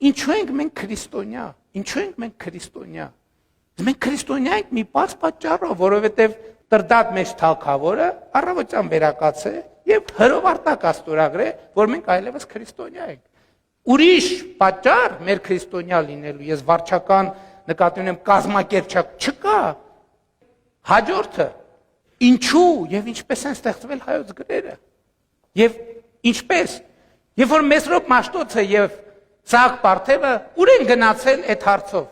Ինչու ենք մենք քրիստոնյա։ Ինչու ենք մենք քրիստոնյա։ Մենք քրիստոնյա ենք մի բաց պատճառով, որովհետև Տրդատ մեջ թագավորը առավոտյան վերակաց է եւ հրով արտակ աստորագրե, որ մենք այլևս քրիստոնյա ենք։ Ուրիշ պատճառ մեր քրիստոնյա լինելու, ես վարչական նկատի ունեմ կազմակերպչակ չկա։ Հաջորդը ինչու եւ ինչպես են ստեղծվել հայոց գրերը։ Եվ ինչպես, երբ որ Մեսրոպ Մաշտոցը եւ Սահակ Պարթևը ուր են գնացել այդ հարցով։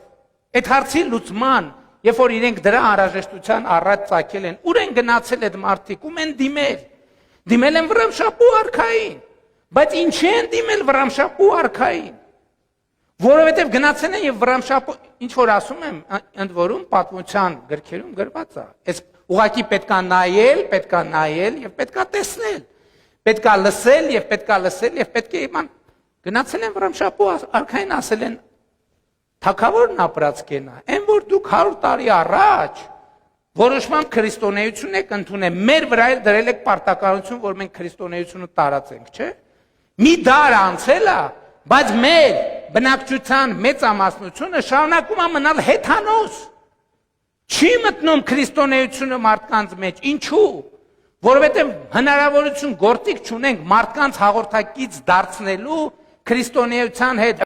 Այդ հարցի լուծման, երբ որ իրենք դրա անհրաժեշտության առաջ ծագել են, ուր են գնացել այդ մարդիկ, ում են դիմել։ Դիմել են Վռամշապուհ արքային, բայց ինչի են դիմել Վռամշապուհ արքային։ Որովհետև գնացել են եւ Վռամշապուհ, ինչ որ ասում եմ, ընդ որում պատմության գրքերում գրված է։ Այս ուղղակի պետքա նայել եւ պետքա տեսնել։ Պետքա լսել եւ պետքա լսել եւ պետք է իման գնացել են Վռամշապուհ արքային ասել են թագավորն ապրած կենա այն որ դուք 100 տարի առաջ որոշմամբ քրիստոնեություն եք ընդունել մեր վրա էլ դրել եք պարտականություն որ մենք քրիստոնեությունը տարածենք չէ մի դար անցել է բայց մեր բնակչության մեծամասնությունը շարունակում է մնալ հեթանոս չի մտնում քրիստոնեությունը մարդկանց մեջ ինչու որովհետև հնարավորություն գործիք չունենք մարդկանց հաղորդակից դարձնելու քրիստոնեության հետ